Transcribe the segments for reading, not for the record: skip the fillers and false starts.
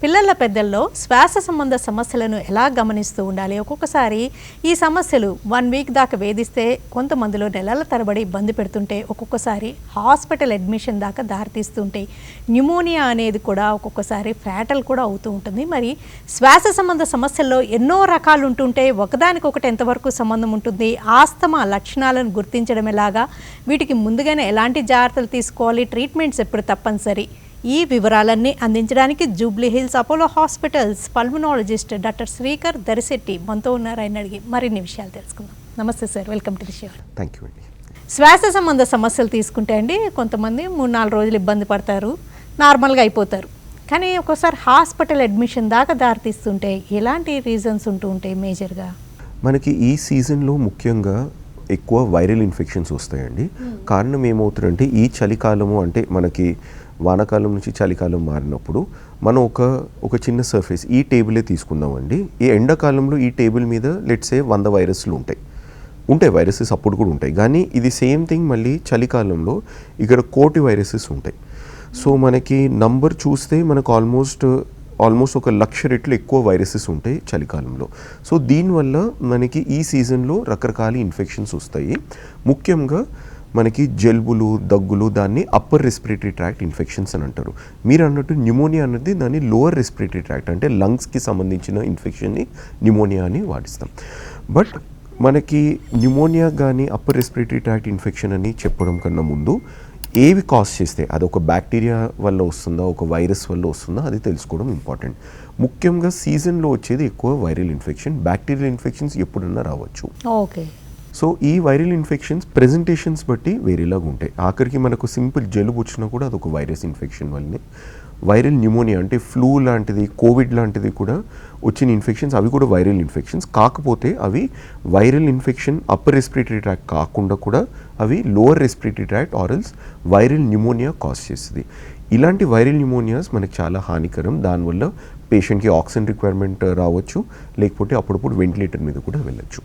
పిల్లల పెద్దల్లో శ్వాస సంబంధ సమస్యలను ఎలా గమనిస్తూ ఉండాలి? ఒక్కొక్కసారి ఈ సమస్యలు 1 వీక్ దాకా వేధిస్తే కొంతమందిలో నెలల తరబడి ఇబ్బంది పెడుతుంటే ఒక్కొక్కసారి హాస్పిటల్ అడ్మిషన్ దాకా దారితీస్తుంటాయి. న్యూమోనియా అనేది కూడా ఒక్కొక్కసారి ఫ్యాటల్ కూడా అవుతూ ఉంటుంది. మరి శ్వాస సంబంధ సమస్యల్లో ఎన్నో రకాలు ఉంటుంటే ఒకదానికొకటి ఎంతవరకు సంబంధం ఉంటుంది? ఆస్తమా లక్షణాలను గుర్తించడం ఎలాగా? వీటికి ముందుగానే ఎలాంటి జాగ్రత్తలు తీసుకోవాలి? ట్రీట్మెంట్స్ ఎప్పుడు తప్పనిసరి? ఈ వివరాలన్నీ అందించడానికి జూబ్లీ హిల్స్ అపోలో హాస్పిటల్స్ పల్మనాలజిస్ట్ డాక్టర్ శ్రీకర్ దరిశెట్టి మనతో ఉన్నారు. ఆయన అడిగి మరిన్ని విషయాలు తెలుసుకుందాం. నమస్తే sir, welcome to the show. Thank you అండి. శ్వాస సంబంధ సమస్యలు తీసుకుంటే అండి, కొంతమంది 3-4 రోజులు ఇబ్బంది పడతారు, నార్మల్గా అయిపోతారు. కానీ ఒక్కోసారి హాస్పిటల్ అడ్మిషన్ దాకా దారితీస్తుంటే ఎలాంటి రీజన్స్ ఉంటూ ఉంటాయి మేజర్గా? మనకి ఈ సీజన్లో ముఖ్యంగా ఎక్కువ వైరల్ ఇన్ఫెక్షన్స్ వస్తాయండి. కారణం ఏమవుతుందంటే ఈ చలికాలము అంటే మనకి వానాకాలం నుంచి చలికాలం మారినప్పుడు మనం ఒక చిన్న సర్ఫేస్ ఈ టేబులే తీసుకుందామండి. ఈ ఎండాకాలంలో ఈ టేబుల్ మీద లెట్సే 100 వైరస్లు ఉంటాయి వైరసెస్ అప్పుడు కూడా ఉంటాయి. కానీ ఇది సేమ్ థింగ్ మళ్ళీ చలికాలంలో ఇక్కడ 1,000,000 వైరసెస్ ఉంటాయి. సో మనకి నంబర్ చూస్తే మనకు ఆల్మోస్ట్ 1,00,000 రెట్లు ఎక్కువ వైరసెస్ ఉంటాయి చలికాలంలో. సో దీనివల్ల మనకి ఈ సీజన్లో రకరకాల ఇన్ఫెక్షన్స్ వస్తాయి. ముఖ్యంగా మనకి జలుబులు, దగ్గులు దాన్ని అప్పర్ రెస్పిరేటరీ ట్రాక్ట్ ఇన్ఫెక్షన్స్ అని అంటారు. మీరు అన్నట్టు న్యూమోనియా అన్నది దాన్ని లోవర్ రెస్పిరేటరీ ట్రాక్ట్ అంటే లంగ్స్కి సంబంధించిన ఇన్ఫెక్షన్ని న్యూమోనియా అని వాడిస్తాం. బట్ మనకి న్యూమోనియా కానీ అప్పర్ రెస్పిరేటరీ ట్రాక్ట్ ఇన్ఫెక్షన్ అని చెప్పడం కన్నా ముందు ఏవి కాజ్ చేస్తే అది ఒక బ్యాక్టీరియా వల్ల వస్తుందా, ఒక వైరస్ వల్ల వస్తుందా అది తెలుసుకోవడం ఇంపార్టెంట్. ముఖ్యంగా సీజన్లో వచ్చేది ఎక్కువ వైరల్ ఇన్ఫెక్షన్. బ్యాక్టీరియల్ ఇన్ఫెక్షన్స్ ఎప్పుడన్నా రావచ్చు. ఓకే. సో ఈ వైరల్ ఇన్ఫెక్షన్స్ ప్రెజెంటేషన్స్ బట్టి వేరేలాగా ఉంటాయి. ఆఖరికి మనకు సింపుల్ జలుబు వచ్చినా కూడా అదొక వైరస్ ఇన్ఫెక్షన్ వల్లనే. వైరల్ న్యూమోనియా అంటే ఫ్లూ లాంటిది, కోవిడ్ లాంటిది కూడా వచ్చిన ఇన్ఫెక్షన్స్ అవి కూడా వైరల్ ఇన్ఫెక్షన్స్. కాకపోతే అవి viral infection upper respiratory tract కాకుండా కూడా అవి లోవర్ రెస్పిరేటరీ ట్రాక్ట్ ఆరల్స్ వైరల్ న్యూమోనియా కాజ్ చేస్తుంది. ఇలాంటి వైరల్ న్యూమోనియాస్ మనకి చాలా హానికరం. దానివల్ల పేషెంట్కి ఆక్సిజన్ రిక్వైర్మెంట్ రావచ్చు, లేకపోతే అప్పుడప్పుడు వెంటిలేటర్ మీద కూడా వెళ్ళచ్చు.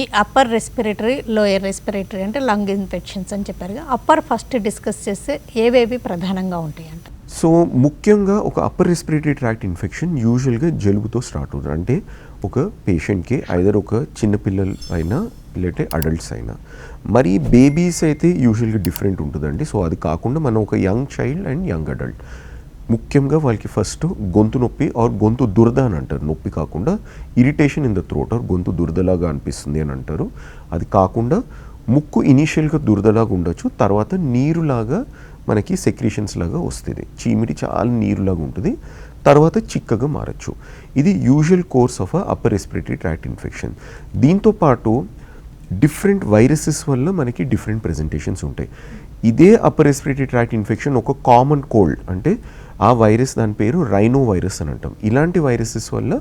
ఈ అప్పర్ రెస్పిరేటరీ, లోయర్ రెస్పిరేటరీ అంటే లంగ్ ఇన్ఫెక్షన్స్ అని చెప్పారు. అప్పర్ ఫస్ట్ డిస్కస్ చేస్తే ఏవేవి ప్రధానంగా ఉంటాయి అంటే? సో ముఖ్యంగా ఒక అప్పర్ రెస్పిరేటరీ ట్రాక్ట్ ఇన్ఫెక్షన్ యూజువల్గా జలుబుతో స్టార్ట్ అవుతుంది. అంటే ఒక పేషెంట్కి ఐదర్ ఒక చిన్నపిల్లలు అయినా లేదంటే అడల్ట్స్ అయినా. మరి బేబీస్ అయితే యూజువల్గా డిఫరెంట్ ఉంటుందండి. సో అది కాకుండా మనం ఒక young child and young adult ముఖ్యంగా వాళ్ళకి ఫస్ట్ గొంతు నొప్పి ఆర్ గొంతు దురద అని అంటారు. నొప్పి కాకుండా irritation in the throat or గొంతు దురదలాగా అనిపిస్తుంది అని అంటారు. అది కాకుండా ముక్కు ఇనీషియల్గా దురదలాగా ఉండొచ్చు, తర్వాత నీరులాగా మనకి సెక్రీషన్స్ లాగా వస్తుంది. చీమిడి చాలా నీరులాగా ఉంటుంది, తర్వాత చిక్కగా మారచ్చు. ఇది usual course of upper respiratory tract infection. దీంతోపాటు డిఫరెంట్ వైరసెస్ వల్ల మనకి డిఫరెంట్ ప్రెజెంటేషన్స్ ఉంటాయి. ఇదే అప్పర్ రెస్పిరేటరీ ట్రాక్ట్ ఇన్ఫెక్షన్ ఒక కామన్ కోల్డ్ అంటే ఆ వైరస్ దాని పేరు రైనో వైరస్ అని అంటాం. ఇలాంటి వైరసెస్ వల్ల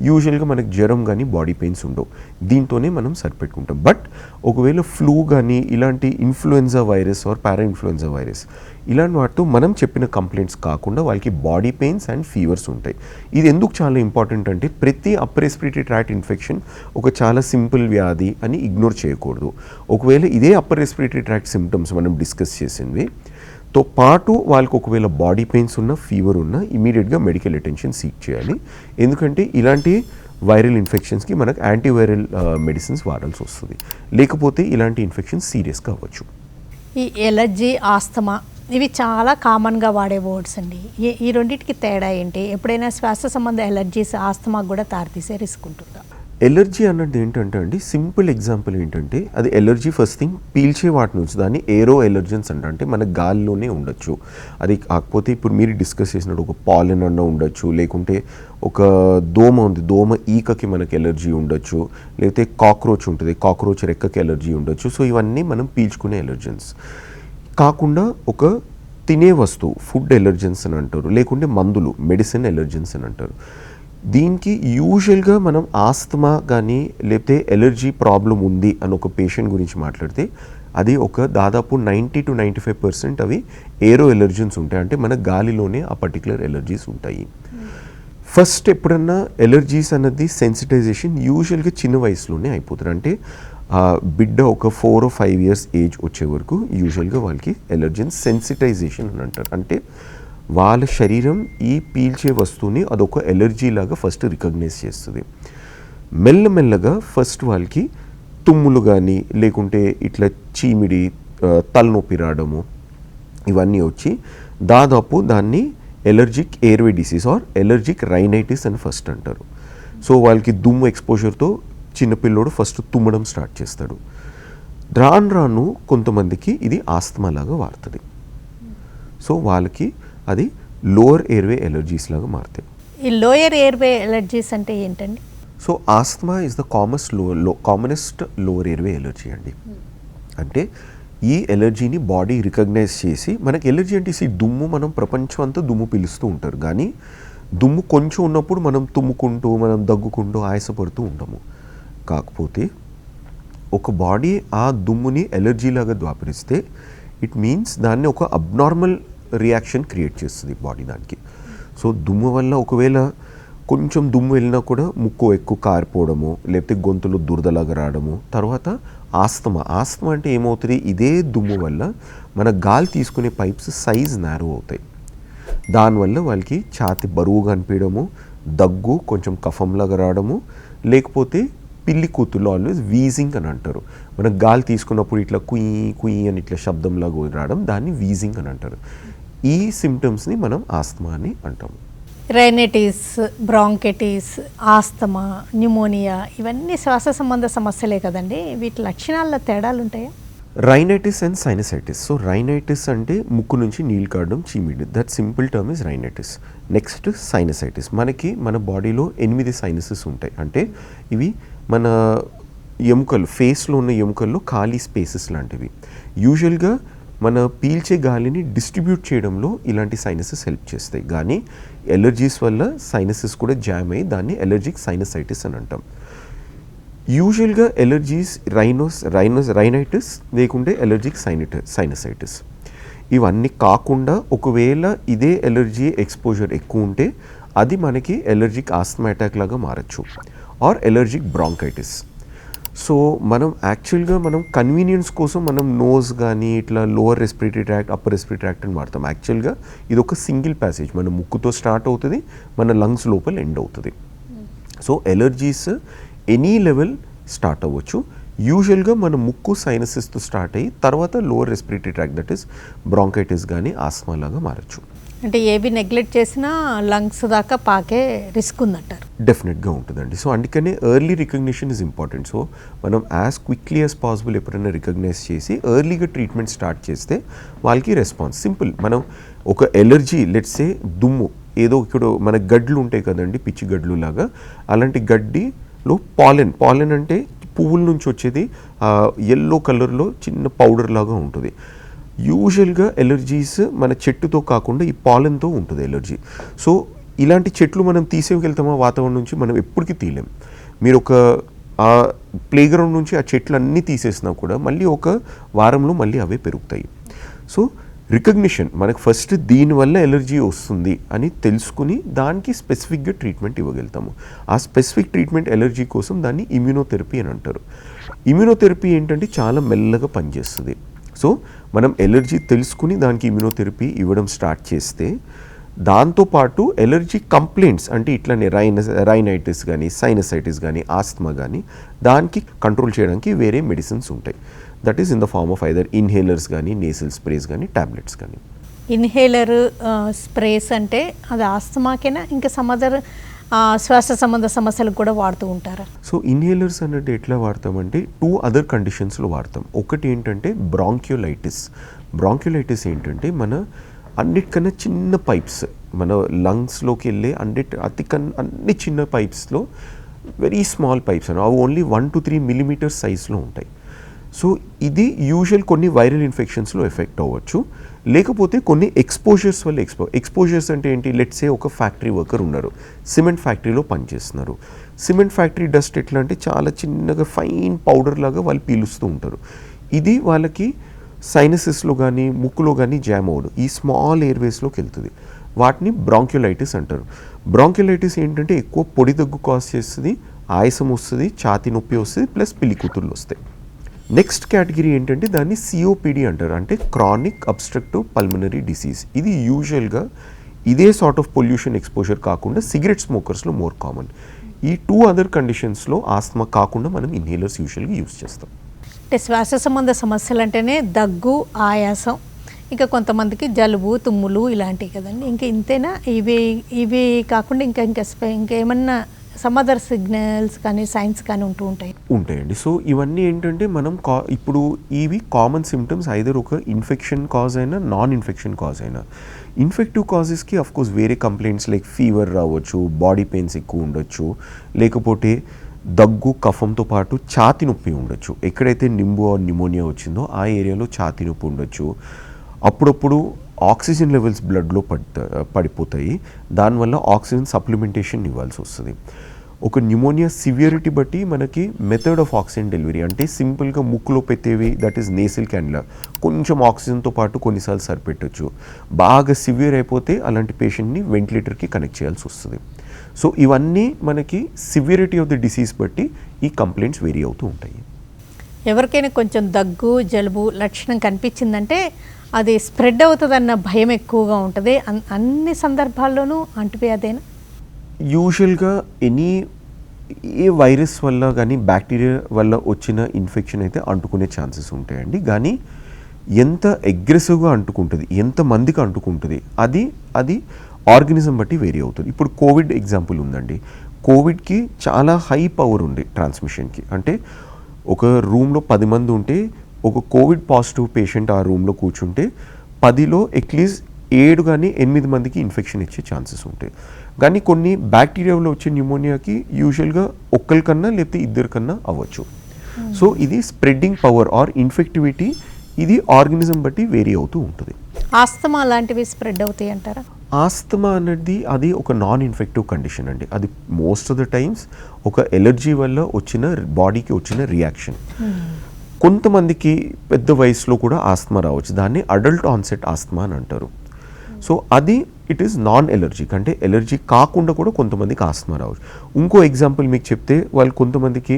యూజువల్గా మనకు జ్వరం కానీ బాడీ పెయిన్స్ ఉండవు. దీంతోనే మనం సరిపెట్టుకుంటాం. బట్ ఒకవేళ ఫ్లూ కానీ ఇలాంటి influenza virus are para influenza virus ఇలాంటి వాటితో మనం చెప్పిన కంప్లైంట్స్ కాకుండా వాళ్ళకి బాడీ పెయిన్స్ అండ్ ఫీవర్స్ ఉంటాయి. ఇది ఎందుకు చాలా ఇంపార్టెంట్ అంటే ప్రతి అప్పర్ రెస్పిరేటరీ ట్రాక్ట్ ఇన్ఫెక్షన్ ఒక చాలా సింపుల్ వ్యాధి అని ఇగ్నోర్ చేయకూడదు. ఒకవేళ ఇదే అప్పర్ రెస్పిరేటరీ ట్రాక్ట్ సిమ్టమ్స్ మనం డిస్కస్ చేసింది తో పాటు వాళ్ళకి ఒకవేళ బాడీ పెయిన్స్ ఉన్నా, ఫీవర్ ఉన్నా ఇమీడియట్గా మెడికల్ అటెన్షన్ సీక్ చేయాలి. ఎందుకంటే ఇలాంటి వైరల్ ఇన్ఫెక్షన్స్కి మనకు యాంటీవైరల్ మెడిసిన్స్ వాడాల్సి వస్తుంది. లేకపోతే ఇలాంటి ఇన్ఫెక్షన్స్ సీరియస్గా అవ్వచ్చు. ఈ ఎలర్జీ, ఆస్తమా ఇవి చాలా కామన్గా వాడే వర్డ్స్ అండి. ఈ రెండింటికి తేడా ఏంటి? ఎప్పుడైనా శ్వాస సంబంధ ఎలర్జీస్ ఆస్తమాకు కూడా తారితీసే రిస్క్ ఉంటుందా? ఎలర్జీ అన్నది ఏంటంటే అండి, సింపుల్ ఎగ్జాంపుల్ ఏంటంటే అది ఎలర్జీ ఫస్ట్ థింగ్ పీల్చే వాటి నుంచి దాన్ని ఏరో ఎలర్జెన్స్ అంటే మన గాలిలోనే ఉండొచ్చు. అది కాకపోతే ఇప్పుడు మీరు డిస్కస్ చేసినట్టు ఒక పాలెన్ అన్న ఉండొచ్చు, లేకుంటే ఒక దోమ ఉంది, దోమ ఈకకి మనకి ఎలర్జీ ఉండొచ్చు, లేకపోతే కాక్రోచ్ ఉంటుంది, కాక్రోచ్ రెక్కకి ఎలర్జీ ఉండొచ్చు. సో ఇవన్నీ మనం పీల్చుకునే ఎలర్జెన్స్ కాకుండా ఒక తినే వస్తువు ఫుడ్ ఎలర్జెన్స్ అని అంటారు, లేకుంటే మందులు మెడిసిన్ ఎలర్జెన్స్ అని అంటారు. దీనికి యూజువల్గా మనం ఆస్తమా కానీ లేకపోతే ఎలర్జీ ప్రాబ్లం ఉంది అని ఒక పేషెంట్ గురించి మాట్లాడితే అది ఒక దాదాపు 90 to 95% అవి ఏరో ఎలర్జెన్స్ ఉంటాయి. అంటే మన గాలిలోనే ఆ పర్టికులర్ ఎలర్జీస్ ఉంటాయి. ఫస్ట్ ఎప్పుడన్నా ఎలర్జీస్ అన్నది సెన్సిటైజేషన్ యూజువల్గా చిన్న వయసులోనే అయిపోతుంది. అంటే బిడ్డ ఒక 4 or 5 years ఏజ్ వచ్చే వరకు యూజువల్గా వాళ్ళకి ఎలర్జెన్ సెన్సిటైజేషన్ అని అంటారు. అంటే వాళ్ళ శరీరం ఈ పీల్చే వస్తువుని అదొక ఎలర్జీ లాగా ఫస్ట్ రికగ్నైజ్ చేస్తుంది. మెల్లమెల్లగా ఫస్ట్ వాళ్ళకి తుమ్ములు కానీ లేకుంటే ఇట్లా చీమిడి, తలనొప్పి రావడము ఇవన్నీ వచ్చి దాదాపు దాన్ని allergic airway disease are allergic rhinitis అని ఫస్ట్ అంటారు. సో వాళ్ళకి దుమ్ము ఎక్స్పోజర్తో చిన్నపిల్లోడు ఫస్ట్ తుమ్మడం స్టార్ట్ చేస్తాడు. రాను రాను కొంతమందికి ఇది ఆస్తమా లాగా మారుతుంది. సో వాళ్ళకి అది లోవర్ ఎయిర్వే ఎలర్జీస్ లాగా మారుతాయి. ఈ లోయర్ ఎయిర్వే ఎలర్జీస్ అంటే ఏంటండి? So asthma is the commonest lower airway allergy అండి. అంటే ఈ ఎలర్జీని బాడీ రికగ్నైజ్ చేసి, మనకి ఎలర్జీ అంటే ఈ దుమ్ము, మనం ప్రపంచం అంతా దుమ్ము పీలుస్తూ ఉంటారు, కానీ దుమ్ము కొంచెం ఉన్నప్పుడు మనం తుమ్ముకుంటూ మనం దగ్గుకుంటూ ఆయాసపడుతూ ఉంటాము. కాకపోతే ఒక బాడీ ఆ దుమ్ముని ఎలర్జీలాగా ద్వాపరిస్తే ఇట్ మీన్స్ దాన్ని ఒక అబ్నార్మల్ రియాక్షన్ క్రియేట్ చేస్తుంది బాడీ దానికి. సో దుమ్ము వల్ల ఒకవేళ కొంచెం దుమ్ము వెళ్ళినా కూడా ముక్కు ఎక్కువ కారిపోవడము, లేకపోతే గొంతులో దురదలాగా రావడము, తర్వాత ఆస్తమా అంటే ఏమవుతుంది, ఇదే దుమ్ము వల్ల మన గాలి తీసుకునే పైప్స్ సైజ్ నారో అవుతాయి. దానివల్ల వాళ్ళకి ఛాతి బరువుగా అనిపించడము, దగ్గు, కొంచెం కఫంలాగా రావడము, లేకపోతే పిల్లి కూతుల్లో ఆల్వేస్ వీజింగ్ అని అంటారు. మనం గాలి తీసుకున్నప్పుడు ఇట్లా కుయ్యి కుయ్యి అని ఇట్లా శబ్దంలాగా రావడం, దాన్ని వీజింగ్ అని అంటారు. ఈ సిమ్టమ్స్ని మనం ఆస్తమా అని అంటాము. రైనైటిస్, బ్రాంకైటిస్, ఆస్తమా, న్యూమోనియా ఇవన్నీ శ్వాస సంబంధ సమస్యలే కదండి. వీటి లక్షణాల్లో తేడాలు ఉంటాయా? Rhinitis and sinusitis. So rhinitis అంటే ముక్కు నుంచి నీళ్ళు కారడం, చీమిడి. That simple term is rhinitis. Next sinusitis. మనకి మన బాడీలో 8 సైనసెస్ ఉంటాయి. అంటే ఇవి మన ఎముకలు, ఫేస్లో ఉన్న ఎముకల్లో ఖాళీ స్పేసెస్ లాంటివి. యూజువల్గా మన పీల్చే గాలిని డిస్ట్రిబ్యూట్ చేయడంలో ఇలాంటి సైనసెస్ హెల్ప్ చేస్తాయి. కానీ ఎలర్జీస్ వల్ల సైనసెస్ కూడా జామ్ అయ్యి దాన్ని ఎలర్జిక్ సైనసైటిస్ అని అంటాం. యూజువల్గా ఎలర్జీస్ రైనైటిస్ లేకుంటే ఎలర్జిక్ సైనసైటిస్. ఇవన్నీ కాకుండా ఒకవేళ ఇదే ఎలర్జీ ఎక్స్పోజర్ ఎక్కువ ఉంటే అది మనకి ఎలర్జిక్ ఆస్తమా అటాక్ లాగా మారచ్చు, ఆర్ ఎలర్జిక్ బ్రాంకైటిస్. సో మనం యాక్చువల్గా మనం కన్వీనియన్స్ కోసం మనం నోస్ కానీ ఇట్లా lower respiratory tract, upper respiratory tract అని వాడతాం. యాక్చువల్గా ఇది ఒక సింగిల్ ప్యాసేజ్, మన ముక్కుతో స్టార్ట్ అవుతుంది, మన లంగ్స్ లోపల ఎండ్ అవుతుంది. So allergies any level start అవ్వచ్చు. యూజువల్గా మన ముక్కు సైనసెస్తో స్టార్ట్ అయ్యి తర్వాత lower respiratory tract, that is bronchitis కానీ ఆస్మా లాగా మారచ్చు. అంటే ఏవి నెగ్లెక్ట్ చేసినా లంగ్స్ దాకా పాకే రిస్క్ ఉందంటారు. డెఫినెట్గా ఉంటుందండి. సో అందుకనే early recognition is important. So మనం యాజ్ క్విక్లీ యాజ్ పాసిబుల్ ఎప్పుడైనా రికగ్నైజ్ చేసి ఎర్లీగా ట్రీట్మెంట్ స్టార్ట్ చేస్తే వాళ్ళకి రెస్పాన్స్ సింపుల్. మనం ఒక ఎలర్జీ లెట్సే దుమ్ము ఏదో ఇక్కడ మన గడ్లు ఉంటాయి కదండి, పిచ్చి గడ్లు లాగా, అలాంటి గడ్డిలో పాలెన్ అంటే పువ్వుల నుంచి వచ్చేది ఎల్లో కలర్లో చిన్న పౌడర్ లాగా ఉంటుంది. యూజువల్గా ఎలర్జీస్ మన చెట్టుతో కాకుండా ఈ పాలెన్తో ఉంటుంది ఎలర్జీ. సో ఇలాంటి చెట్లు మనం తీసేకెళ్తామా వాతావరణం నుంచి, మనం ఎప్పటికీ తీయలేం. మీరు ఒక ఆ ప్లేగ్రౌండ్ నుంచి ఆ చెట్లు అన్నీ తీసేసినా కూడా మళ్ళీ ఒక వారంలో మళ్ళీ అవే పెరుగుతాయి. సో రికగ్నిషన్, మనకు ఫస్ట్ దీనివల్ల ఎలర్జీ వస్తుంది అని తెలుసుకుని దానికి స్పెసిఫిక్గా ట్రీట్మెంట్ ఇవ్వగలుగుతాము. ఆ స్పెసిఫిక్ ట్రీట్మెంట్ ఎలర్జీ కోసం దాన్ని ఇమ్యూనోథెరపీ అని అంటారు. ఇమ్యూనోథెరపీ ఏంటంటే చాలా మెల్లగా పనిచేస్తుంది. సో మనం ఎలర్జీ తెలుసుకుని దానికి ఇమ్యూనోథెరపీ ఇవ్వడం స్టార్ట్ చేస్తే దాంతోపాటు ఎలర్జీ కంప్లైంట్స్ అంటే ఇట్లానే రైనైటిస్ కానీ సైనసైటిస్ కానీ ఆస్తమా కానీ దానికి కంట్రోల్ చేయడానికి వేరే మెడిసిన్స్ ఉంటాయి. That is in the form of either inhalers కానీ, నేసల్ స్ప్రేస్ కానీ, టాబ్లెట్స్ కానీ. ఇన్హేలర్ స్ప్రేస్ అంటే అది ఆస్తమాకేనా, ఇంకా సమదర్ శ్వాస సంబంధ సమస్యలకు కూడా వాడుతూ ఉంటారా? సో ఇన్హేలర్స్ అన్నట్టు ఎట్లా వాడతామంటే 2 అదర్ కండిషన్స్లో వాడతాం. ఒకటి ఏంటంటే బ్రాంక్యులైటిస్ ఏంటంటే మన అన్నిటికన్నా చిన్న పైప్స్, మన లంగ్స్లోకి వెళ్ళే అన్ని చిన్న పైప్స్లో వెరీ స్మాల్ పైప్స్ అని అవి ఓన్లీ 1 to 3 millimeters సైజ్లో ఉంటాయి. సో ఇది యూజువల్ కొన్ని వైరల్ ఇన్ఫెక్షన్స్లో ఎఫెక్ట్ అవ్వచ్చు, లేకపోతే కొన్ని ఎక్స్పోజర్స్ వల్ల. ఎక్స్పోజర్స్ అంటే ఏంటి, లెట్సే ఒక ఫ్యాక్టరీ వర్కర్ ఉన్నారు, సిమెంట్ ఫ్యాక్టరీలో పనిచేస్తున్నారు. సిమెంట్ ఫ్యాక్టరీ డస్ట్ ఎట్లా అంటే చాలా చిన్నగా ఫైన్ పౌడర్ లాగా వాళ్ళు పీలుస్తూ ఉంటారు. ఇది వాళ్ళకి సైనసెస్లో కానీ ముక్కులో కానీ జామ్ అవ్వదు, ఈ స్మాల్ ఎయిర్వేస్లోకి వెళ్తుంది. వాటిని బ్రాంక్యులైటిస్ అంటారు. బ్రాంక్యులైటిస్ ఏంటంటే ఎక్కువ పొడి దగ్గు కాజ్ చేస్తుంది, ఆయాసం వస్తుంది, ఛాతీ నొప్పి వస్తుంది, ప్లస్ పిల్లి కూతుర్లు వస్తాయి. నెక్స్ట్ కేటగిరీ ఏంటంటే దాన్ని COPD అంటారు, అంటే క్రానిక్ అబ్స్ట్రక్టివ్ పల్మనరీ డిసీజ్. ఇది యూజువల్గా ఇదే సార్ట్ ఆఫ్ పొల్యూషన్ ఎక్స్పోజర్ కాకుండా సిగరెట్ స్మోకర్స్లో మోర్ కామన్. ఈ 2 అదర్ కండిషన్స్లో ఆస్తమా కాకుండా మనం ఇన్హేలర్స్ యూజువల్గా యూజ్ చేస్తాం. అంటే శ్వాస సంబంధ సమస్యలు అంటేనే దగ్గు, ఆయాసం, ఇంకా కొంతమందికి జలుబు, తుమ్ములు ఇలాంటివి కదండి. ఇంకా ఇంతేనా? ఇవి కాకుండా ఇంకేమన్నా సమ్ అదర్ సిగ్నల్స్ కానీ సైన్స్ కానీ ఉంటాయండి. సో ఇవన్నీ ఏంటంటే మనం ఇప్పుడు ఇవి కామన్ సిమ్టమ్స్, ఐదర్ ఒక ఇన్ఫెక్షన్ కాజ్ అయినా నాన్ ఇన్ఫెక్షన్ కాజ్ అయినా. ఇన్ఫెక్టివ్ కాజెస్కి అఫ్కోర్స్ వేరే కంప్లైంట్స్ లైక్ ఫీవర్ రావచ్చు, బాడీ పెయిన్స్ ఎక్కువ ఉండొచ్చు, లేకపోతే దగ్గు, కఫంతో పాటు ఛాతి నొప్పి ఉండొచ్చు. ఎక్కడైతే నిమోనియా వచ్చిందో ఆ ఏరియాలో ఛాతి నొప్పి ఉండొచ్చు. అప్పుడప్పుడు ఆక్సిజన్ లెవెల్స్ బ్లడ్లో పడిపోతాయి, దానివల్ల ఆక్సిజన్ సప్లిమెంటేషన్ ఇవ్వాల్సి వస్తుంది. ఒక న్యూమోనియా సివియరిటీ బట్టి మనకి మెథడ్ ఆఫ్ ఆక్సిజన్ డెలివరీ, అంటే సింపుల్గా ముక్కులో పెట్టేవి, దట్ ఈస్ నేసిల్ క్యాన్యులా, కొంచెం ఆక్సిజన్తో పాటు కొన్నిసార్లు సరిపెట్టచ్చు. బాగా సివియర్ అయిపోతే అలాంటి పేషెంట్ని వెంటిలేటర్కి కనెక్ట్ చేయాల్సి వస్తుంది. సో ఇవన్నీ మనకి సివియరిటీ ఆఫ్ ది డిసీజ్ బట్టి ఈ కంప్లైంట్స్ వేరీ అవుతూ ఉంటాయి. ఎవరికైనా కొంచెం దగ్గు, జలుబు లక్షణం కనిపించిందంటే అది స్ప్రెడ్ అవుతుందన్న భయం ఎక్కువగా ఉంటుంది. అన్ని సందర్భాల్లోనూ అంటువ్యాధేనా? యూజువల్గా ఏ వైరస్ వల్ల కానీ బ్యాక్టీరియా వల్ల వచ్చిన ఇన్ఫెక్షన్ అయితే అంటుకునే ఛాన్సెస్ ఉంటాయండి. కానీ ఎంత అగ్రెసివ్గా అంటుకుంటుంది, ఎంతమందికి అంటుకుంటుంది, అది ఆర్గనిజం బట్టి వేరీ అవుతుంది. ఇప్పుడు కోవిడ్ ఎగ్జాంపుల్ ఉందండి. కోవిడ్కి చాలా హై పవర్ ఉంది ట్రాన్స్మిషన్కి. అంటే ఒక రూమ్లో 10 మంది ఉంటే ఒక కోవిడ్ పాజిటివ్ పేషెంట్ ఆ రూమ్లో కూర్చుంటే 10లో అట్లీస్ట్ 7 కానీ 8 మందికి ఇన్ఫెక్షన్ ఇచ్చే ఛాన్సెస్ ఉంటాయి. కానీ కొన్ని బ్యాక్టీరియాలో వచ్చే న్యూమోనియాకి యూజువల్గా ఒక్కరికన్నా లేకపోతే 2 కన్నా అవ్వచ్చు. సో ఇది స్ప్రెడ్డింగ్ పవర్ ఆర్ ఇన్ఫెక్టివిటీ, ఇది ఆర్గనిజం బట్టి వేరీ అవుతూ ఉంటుంది. ఆస్తమా లాంటివి స్ప్రెడ్ అవుతాయి అంటారా? ఆస్తమా అనేది అది ఒక నాన్ ఇన్ఫెక్టివ్ కండిషన్ అండి. అది మోస్ట్ ఆఫ్ ద టైమ్స్ ఒక ఎలర్జీ వల్ల వచ్చిన బాడీకి వచ్చిన రియాక్షన్. కొంతమందికి పెద్ద వయసులో కూడా ఆస్తమా రావచ్చు, దాన్ని అడల్ట్ ఆన్సెట్ ఆస్తమా అని అంటారు. సో అది ఇట్ ఈస్ నాన్ ఎలర్జిక్, అంటే ఎలర్జీ కాకుండా కూడా కొంతమందికి ఆస్తమా రావచ్చు. ఇంకో ఎగ్జాంపుల్ మీకు చెప్తే, వాళ్ళు కొంతమందికి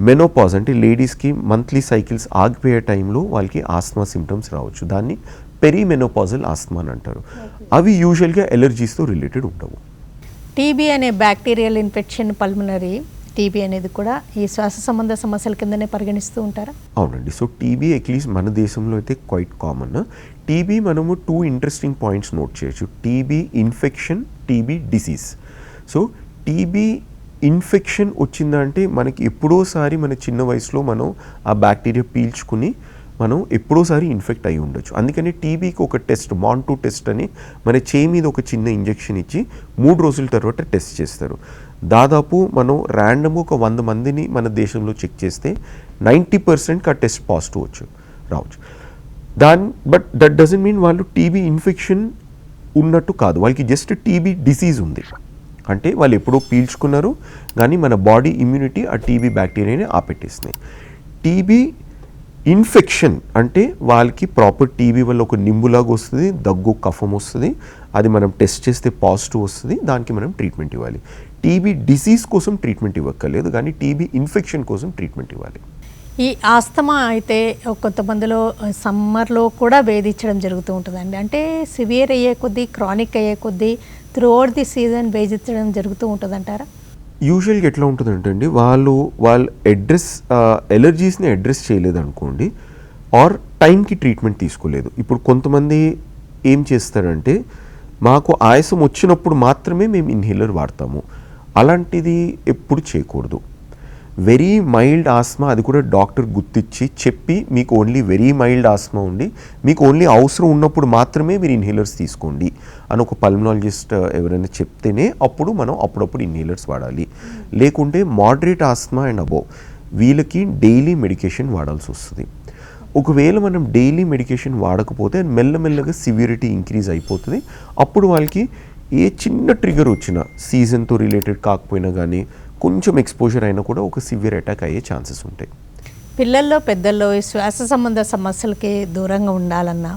మెనోపాజ్, అంటే లేడీస్కి మంత్లీ సైకిల్స్ ఆగిపోయే టైంలో వాళ్ళకి ఆస్తమా సిమ్టమ్స్ రావచ్చు, దాన్ని పెరిమెనోపాజల్ ఆస్తమా అని అంటారు. అవి యూజువల్గా ఎలర్జీస్తో రిలేటెడ్ ఉండవు. టీబీ అనే బ్యాక్టీరియల్ ఇన్ఫెక్షన్, పల్మనరీ టీబీ అనేది కూడా ఈ శ్వాస సంబంధ సమస్యల కిందనే పరిగణిస్తూ ఉంటారా? అవునండి. సో టీబీ అట్లీస్ట్ మన దేశంలో అయితే క్వైట్ కామన్. టీబీ మనము 2 ఇంట్రెస్టింగ్ పాయింట్స్ నోట్ చేయొచ్చు: TB infection, TB disease. So TB infection వచ్చిందంటే మనకి ఎప్పుడోసారి మన చిన్న వయసులో మనం ఆ బ్యాక్టీరియా పీల్చుకుని మనం ఎప్పుడోసారి ఇన్ఫెక్ట్ అయి ఉండొచ్చు. అందుకని టీబీకి ఒక టెస్ట్, మాన్2 టెస్ట్ అని మన చేయి మీద ఒక చిన్న ఇంజెక్షన్ ఇచ్చి 3 రోజుల తర్వాత టెస్ట్ చేస్తారు. దాదాపు మనం ర్యాండమ్ ఒక 100 మందిని మన దేశంలో చెక్ చేస్తే 90% ఆ టెస్ట్ పాజిటివ్ రావచ్చు. బట్ దట్ డజంట్ మీన్ వాళ్ళు టీబీ ఇన్ఫెక్షన్ ఉన్నట్టు కాదు, వాళ్ళకి జస్ట్ టీబీ డిసీజ్ ఉంది. అంటే వాళ్ళు ఎప్పుడో పీల్చుకున్నారు కానీ మన బాడీ ఇమ్యూనిటీ ఆ టీబీ బ్యాక్టీరియాని ఆపెట్టేస్తున్నాయి. టీబీ ఇన్ఫెక్షన్ అంటే వాళ్ళకి ప్రాపర్ టీబీ వల్ల ఒక నింబులాగా వస్తుంది, దగ్గు, కఫం వస్తుంది, అది మనం టెస్ట్ చేస్తే పాజిటివ్ వస్తుంది, దానికి మనం ట్రీట్మెంట్ ఇవ్వాలి. టీబీ డిసీజ్ కోసం ట్రీట్మెంట్ ఇవ్వక్కర్లేదు, కానీ టీబీ ఇన్ఫెక్షన్ కోసం ట్రీట్మెంట్ ఇవ్వాలి. ఈ ఆస్తమా అయితే కొంతమందిలో సమ్మర్లో కూడా వేధించడం జరుగుతూ ఉంటుందండి. అంటే సివియర్ అయ్యే కొద్దీ, క్రానిక్ అయ్యే కొద్దీ త్రూఅవుట్ ది సీజన్ వేధించడం జరుగుతూ ఉంటుందంటారా? యూజువల్గా ఎట్లా ఉంటుందంటే అండి, వాళ్ళ ఎలర్జీస్ని అడ్రస్ చేయలేదు అనుకోండి, ఆర్ టైంకి ట్రీట్మెంట్ తీసుకోలేదు. ఇప్పుడు కొంతమంది ఏం చేస్తారంటే, మాకు ఆయాసం వచ్చినప్పుడు మాత్రమే మేము ఇన్హేలర్ వాడతాము. అలాంటిది ఎప్పుడు చేయకూడదు. వెరీ మైల్డ్ ఆస్మా, అది కూడా డాక్టర్ గుర్తించి చెప్పి, మీకు ఓన్లీ వెరీ మైల్డ్ ఆస్మా ఉండి మీకు ఓన్లీ అవసరం ఉన్నప్పుడు మాత్రమే మీరు ఇన్హేలర్స్ తీసుకోండి అని ఒక పల్మనాలజిస్ట్ ఎవరైనా చెప్తేనే అప్పుడు మనం అప్పుడప్పుడు ఇన్హేలర్స్ వాడాలి. లేకుంటే మోడరేట్ ఆస్మా అండ్ అబోవ్ వీళ్ళకి డైలీ మెడికేషన్ వాడాల్సి వస్తుంది. ఒకవేళ మనం డైలీ మెడికేషన్ వాడకపోతే మెల్లమెల్లగా సివియరిటీ ఇంక్రీజ్ అయిపోతుంది. అప్పుడు వాళ్ళకి ఏ చిన్న ట్రిగర్ వచ్చినా, సీజన్తో రిలేటెడ్ కాకపోయినా కానీ కొంచెం ఎక్స్పోజర్ అయినా కూడా ఒక సివియర్ అటాక్ అయ్యే ఛాన్సెస్ ఉంటాయి. పిల్లల్లో, పెద్దల్లో ఈ శ్వాస సంబంధ సమస్యలకి దూరంగా ఉండాలన్నా,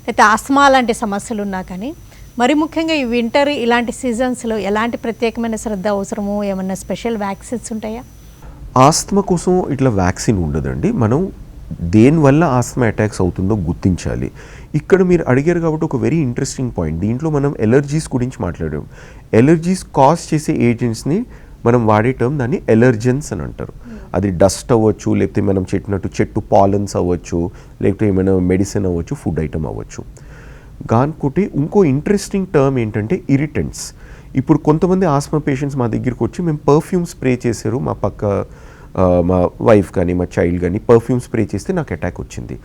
అయితే ఆస్తమా లాంటి సమస్యలు ఉన్నా కానీ, మరి ముఖ్యంగా ఈ వింటర్ ఇలాంటి సీజన్స్లో ఎలాంటి ప్రత్యేకమైన శ్రద్ధ అవసరమో, ఏమన్నా స్పెషల్ వ్యాక్సిన్స్ ఉంటాయా? ఆస్తమా కోసం ఇట్లా వ్యాక్సిన్ ఉండదండి. మనం దేనివల్ల ఆస్మా అటాక్స్ అవుతుందో గుర్తించాలి. ఇక్కడ మీరు అడిగారు కాబట్టి ఒక వెరీ ఇంట్రెస్టింగ్ పాయింట్, దీంట్లో మనం ఎలర్జీస్ గురించి మాట్లాడాం. ఎలర్జీస్ కాజ్ చేసే ఏజెంట్స్ని మనం వాడే టర్మ్ దాన్ని ఎలర్జెన్స్ అని అంటారు. అది డస్ట్ అవ్వచ్చు, లేకపోతే మనం చెప్పినట్టు చెట్టు పాలన్స్ అవ్వచ్చు, లేకపోతే ఏమైనా మెడిసిన్ అవ్వచ్చు, ఫుడ్ ఐటమ్ అవ్వచ్చు. కాకపోతే ఇంకో ఇంట్రెస్టింగ్ టర్మ్ ఏంటంటే ఇరిటెంట్స్. ఇప్పుడు కొంతమంది ఆస్మా పేషెంట్స్ మా దగ్గరికి వచ్చి మేము పర్ఫ్యూమ్ స్ప్రే చేశారు, మా వైఫ్ కానీ మా చైల్డ్ కానీ పర్ఫ్యూమ్ స్ప్రే చేస్తే నాకు అటాక్ వచ్చింది.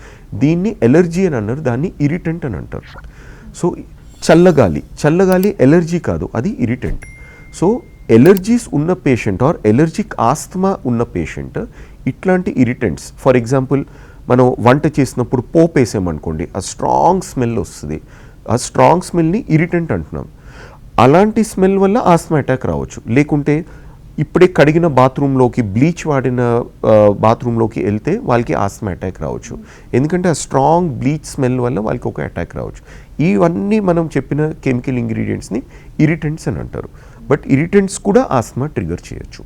దీన్ని ఎలర్జీ అని అన్నారు, దాన్ని ఇరిటెంట్ అని అంటారు. సో చల్లగాలి ఎలర్జీ కాదు, అది ఇరిటెంట్. సో ఎలర్జీస్ ఉన్న పేషెంట్ ఆర్ ఎలర్జిక్ ఆస్తమా ఉన్న పేషెంట్ ఇట్లాంటి ఇరిటెంట్స్, ఫర్ ఎగ్జాంపుల్ మనం వంట చేసినప్పుడు పోపు వేసామనుకోండి, ఆ స్ట్రాంగ్ స్మెల్ వస్తుంది, ఆ స్ట్రాంగ్ స్మెల్ని ఇరిటెంట్ అంటున్నాం. అలాంటి స్మెల్ వల్ల ఆస్మా అటాక్ రావచ్చు. లేకుంటే ఇప్పుడే కడిగిన బాత్రూంలోకి బ్లీచ్ వాడిన బాత్రూంలోకి వెళ్తే వాళ్ళకి ఆస్మా అటాక్ రావచ్చు, ఎందుకంటే ఆ స్ట్రాంగ్ బ్లీచ్ స్మెల్ వల్ల వాళ్ళకి ఒక అటాక్ రావచ్చు. ఇవన్నీ మనం చెప్పిన కెమికల్ ఇంగ్రీడియంట్స్ని ఇరిటెంట్స్ అని అంటారు. బట్ ఇరిటెంట్స్ కూడా ఆస్మా ట్రిగర్ చేయొచ్చు.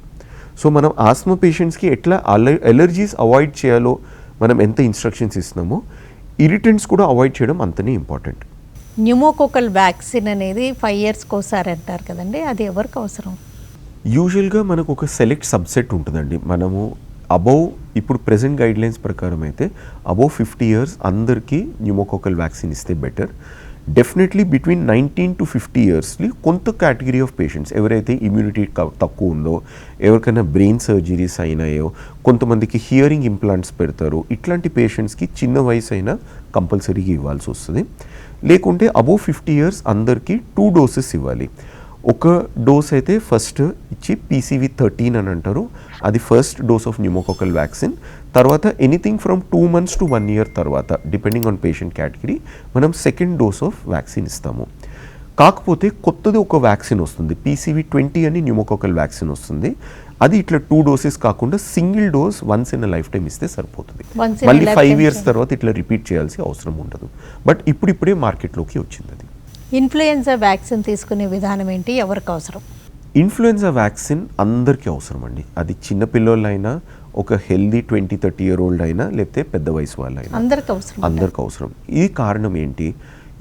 సో మనం ఆస్మా పేషెంట్స్కి ఎట్లా ఎలర్జీస్ అవాయిడ్ చేయాలో మనం ఎంత ఇన్స్ట్రక్షన్స్ ఇస్తున్నామో, ఇరిటెంట్స్ కూడా అవాయిడ్ చేయడం అంతనే ఇంపార్టెంట్. న్యూమోకోకల్ వ్యాక్సిన్ అనేది 5 yearsకి ఒకసారి అంటారు కదండి, అది ఎవరికి అవసరం? యూజువల్గా మనకు ఒక సెలెక్ట్ సబ్సెట్ ఉంటుందండి. మనము ఇప్పుడు ప్రెజెంట్ గైడ్లైన్స్ ప్రకారం అయితే అబౌవ్ 50 years అందరికీ న్యూమోకోకల్ వ్యాక్సిన్ ఇస్తే బెటర్. డెఫినెట్లీ బిట్వీన్ 19 to 50 yearsలో కొంత కేటగిరీ ఆఫ్ పేషెంట్స్ ఎవరైతే ఇమ్యూనిటీ తక్కువ ఉందో, ఎవరికైనా బ్రెయిన్ సర్జరీస్ అయినాయో, కొంతమందికి హియరింగ్ ఇంప్లాంట్స్ పెడతారు, ఇట్లాంటి పేషెంట్స్కి చిన్న వయసు అయినా కంపల్సరీగా ఇవ్వాల్సి వస్తుంది. లేకుంటే అబౌవ్ 50 years అందరికీ 2 doses ఇవ్వాలి. ఒక డోస్ అయితే ఫస్ట్ ఇచ్చి PCV13 అని అంటారు, అది first dose of pneumococcal vaccine. తర్వాత anything from 2 months to 1 year తర్వాత డిపెండింగ్ ఆన్ పేషెంట్ కేటగిరీ మనం సెకండ్ డోస్ ఆఫ్ వ్యాక్సిన్ ఇస్తాము. కాకపోతే కొత్తది ఒక వ్యాక్సిన్ వస్తుంది, PCV20 అని న్యూమోకోకల్ వ్యాక్సిన్ వస్తుంది. అది ఇట్లా 2 doses కాకుండా single dose once in life time ఇస్తే సరిపోతుంది. మళ్ళీ 5 years తర్వాత ఇట్లా రిపీట్ చేయాల్సిన అవసరం ఉండదు. బట్ ఇప్పుడిప్పుడే మార్కెట్లోకి వచ్చింది అది. ఇన్ఫ్లుయెన్జా వ్యాక్సిన్ తీసుకునే విధానం ఏంటి, ఎవరికి అవసరం? ఇన్ఫ్లుయెన్జా వ్యాక్సిన్ అందరికీ అవసరం అండి. అది చిన్నపిల్లలైనా, ఒక హెల్దీ 20-30 year old అయినా, లేకపోతే పెద్ద వయసు వాళ్ళైనా అందరికీ అవసరం. ఈ కారణం ఏంటి?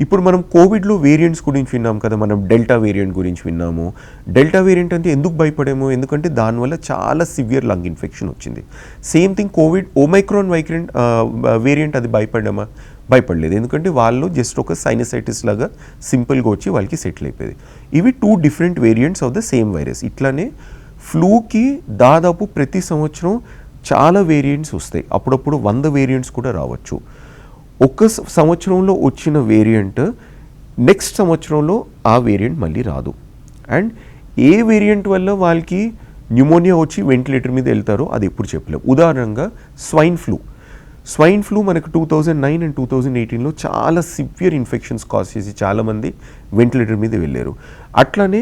ఇప్పుడు మనం కోవిడ్లో వేరియంట్స్ గురించి విన్నాం కదా, మనం డెల్టా వేరియంట్ గురించి విన్నాము. డెల్టా వేరియంట్ అంటే ఎందుకు భయపడాము? ఎందుకంటే దానివల్ల చాలా సివియర్ లంగ్ ఇన్ఫెక్షన్ వచ్చింది. Same thing Covid Omicron variant అది భయపడలేదు, ఎందుకంటే వాళ్ళు జస్ట్ ఒక సైనసైటిస్ లాగా సింపుల్గా వచ్చి వాళ్ళకి సెటిల్ అయిపోయేది. ఇవి 2 different variants of the same virus. ఇట్లానే ఫ్లూకి దాదాపు ప్రతి సంవత్సరం చాలా వేరియంట్స్ వస్తాయి, అప్పుడప్పుడు 100 వేరియంట్స్ కూడా రావచ్చు. ఒక సంవత్సరంలో వచ్చిన వేరియంట్ నెక్స్ట్ సంవత్సరంలో ఆ వేరియంట్ మళ్ళీ రాదు. అండ్ ఏ వేరియంట్ వల్ల వాళ్ళకి న్యూమోనియా వచ్చి వెంటిలేటర్ మీద వెళ్తారో అది ఎప్పుడు చెప్పలేము. ఉదాహరణగా స్వైన్ ఫ్లూ మనకు 2009 and 2018లో చాలా సివియర్ ఇన్ఫెక్షన్స్ కాజ్ చేసి చాలామంది వెంటిలేటర్ మీద వెళ్ళారు. అట్లానే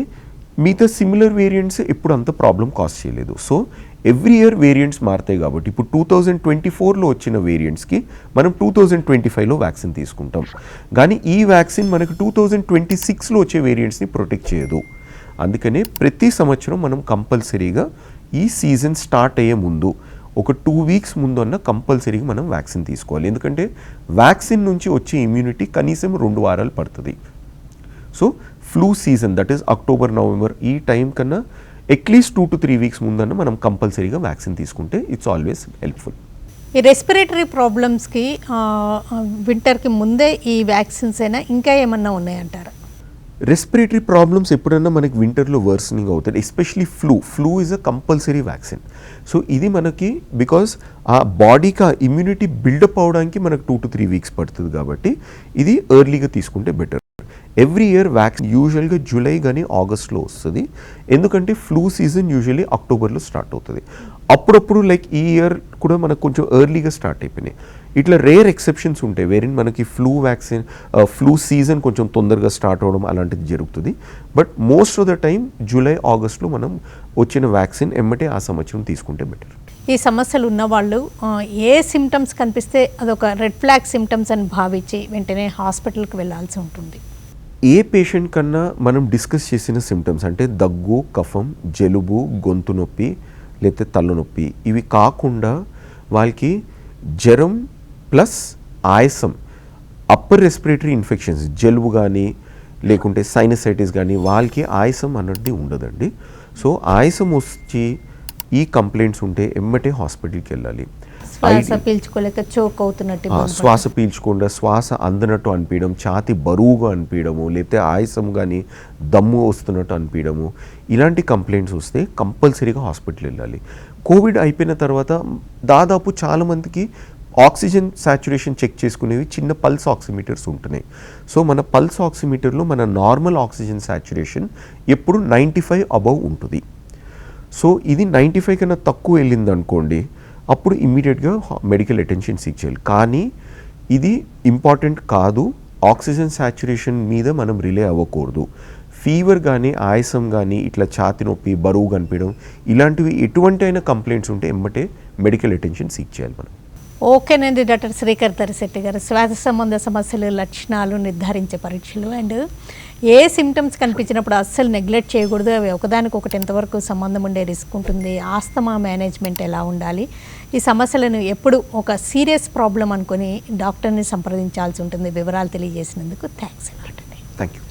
మిగతా సిమిలర్ వేరియంట్స్ ఎప్పుడు అంత ప్రాబ్లం కాజ్ చేయలేదు. సో ఎవ్రీ ఇయర్ వేరియంట్స్ మారుతాయి కాబట్టి ఇప్పుడు 2024లో వచ్చిన వేరియంట్స్కి మనం 2025లో వ్యాక్సిన్ తీసుకుంటాం. కానీ ఈ వ్యాక్సిన్ మనకు 2026లో వచ్చే వేరియంట్స్ని ప్రొటెక్ట్ చేయదు. అందుకనే ప్రతి సంవత్సరం మనం కంపల్సరీగా ఈ సీజన్ స్టార్ట్ అయ్యే ముందు ఒక 2 weeks ముందు అన్న కంపల్సరీగా మనం వ్యాక్సిన్ తీసుకోవాలి. ఎందుకంటే వ్యాక్సిన్ నుంచి వచ్చే ఇమ్యూనిటీ కనీసం 2 వారాలు పడుతుంది. So flu season that is October, November ఈ టైం కన్నా అట్లీస్ట్ 2 to 3 weeks ముందన్న మనం కంపల్సరీగా వ్యాక్సిన్ తీసుకుంటే ఇట్స్ ఆల్వేస్ హెల్ప్ఫుల్. ఈ రెస్పిరేటరీ ప్రాబ్లమ్స్కి వింటర్కి ముందే ఈ వ్యాక్సిన్స్ అయినా ఇంకా ఏమన్నా ఉన్నాయంటారా? రెస్పిరేటరీ ప్రాబ్లమ్స్ ఎప్పుడన్నా మనకి వింటర్లో వర్సనింగ్ అవుతుంది, especially flu is a compulsory vaccine. So ఇది మనకి బికాస్ ఆ బాడీకి ఆ ఇమ్యూనిటీ బిల్డప్ అవడానికి మనకు 2 to 3 weeks పడుతుంది కాబట్టి ఇది ఎర్లీగా తీసుకుంటే బెటర్. ఎవ్రీ ఇయర్ వ్యాక్సిన్ యూజువల్గా జూలై కానీ ఆగస్ట్లో వస్తుంది, ఎందుకంటే ఫ్లూ సీజన్ యూజువల్లీ అక్టోబర్లో స్టార్ట్ అవుతుంది. అప్పుడప్పుడు లైక్ ఈ ఇయర్ కూడా మనకు కొంచెం ఎర్లీగా స్టార్ట్ అయిపోయినాయి. ఇట్లా రేర్ ఎక్సెప్షన్స్ ఉంటాయి వేరిన్ మనకి ఫ్లూ సీజన్ కొంచెం తొందరగా స్టార్ట్ అవ్వడం అలాంటిది జరుగుతుంది. But most of the time July ఆగస్ట్లో మనం వచ్చిన వ్యాక్సిన్ ఎమ్మటే ఆ సంవత్సరం తీసుకుంటే బెటర్. ఈ సమస్యలు ఉన్నవాళ్ళు ఏ సిమ్టమ్స్ కనిపిస్తే అదొక రెడ్ ఫ్లాగ్ సిమ్టమ్స్ అని భావించి వెంటనే హాస్పిటల్కి వెళ్ళాల్సి ఉంటుంది? ఏ పేషెంట్ కన్నా మనం డిస్కస్ చేసిన సిమ్టమ్స్ అంటే దగ్గు, కఫం, జలుబు, గొంతు నొప్పి లేకపోతే తలనొప్పి ఇవి కాకుండా వాళ్ళకి జ్వరం ప్లస్ ఆయాసం, అప్పర్ రెస్పిరేటరీ ఇన్ఫెక్షన్స్, జలుబు కానీ లేకుంటే సైనసైటిస్ కానీ వాళ్ళకి ఆయాసం అన్నది ఉండదండి. సో ఆయాసం వచ్చి ఈ కంప్లైంట్స్ ఉంటే ఎమ్మటే హాస్పిటల్కి వెళ్ళాలి. శ్వాస పీల్చుకోలేక చోక్ అవుతున్నట్టు, శ్వాస పీల్చకుండా శ్వాస అందనట్టు అనిపించడం, ఛాతి బరువుగా అనిపించడము, లేకపోతే ఆయాసం కానీ దమ్ము వస్తున్నట్టు అనిపించడము, ఇలాంటి కంప్లైంట్స్ వస్తే కంపల్సరీగా హాస్పిటల్ వెళ్ళాలి. కోవిడ్ అయిపోయిన తర్వాత దాదాపు చాలామందికి ఆక్సిజన్ సాచురేషన్ చెక్ చేసుకునేవి చిన్న పల్స్ ఆక్సిమీటర్స్ ఉంటున్నాయి. సో మన పల్స్ ఆక్సిమీటర్లో మన నార్మల్ ఆక్సిజన్ సాచురేషన్ ఎప్పుడు 95 అబవ్ ఉంటుంది. సో ఇది 95 కన్నా తక్కువ వెళ్ళింది అనుకోండి, అప్పుడు ఇమ్మీడియట్గా మెడికల్ అటెన్షన్ సీక్ చేయాలి. కానీ ఇది ఇంపార్టెంట్ కాదు, ఆక్సిజన్ సాచురేషన్ మీద మనం రిలే అవ్వకూడదు. ఫీవర్ కానీ ఆయాసం కానీ ఇట్లా ఛాతి నొప్పి బరువు కనిపించడం ఇలాంటివి ఎటువంటి అయినా కంప్లైంట్స్ ఉంటే ఎమ్మటే మెడికల్ అటెన్షన్ సీక్ చేయాలి మనం. ఓకేనండి డాక్టర్ శ్రీకర్ తరిశెట్టి గారు, శ్వాస సంబంధ సమస్యలు, లక్షణాలు నిర్ధారించే పరీక్షలు అండ్ ఏ సిమ్టమ్స్ కనిపించినప్పుడు అస్సలు నెగ్లెక్ట్ చేయకూడదు, అవి ఒకదానికొకటి ఎంతవరకు సంబంధం ఉండే రిస్క్ ఉంటుంది, ఆస్తమా మేనేజ్మెంట్ ఎలా ఉండాలి, ఈ సమస్యలను ఎప్పుడు ఒక సీరియస్ ప్రాబ్లం అనుకొని డాక్టర్ని సంప్రదించాల్సి ఉంటుంది, వివరాలు తెలియజేసినందుకు థ్యాంక్స్ అలాట్ అండి. Thank you.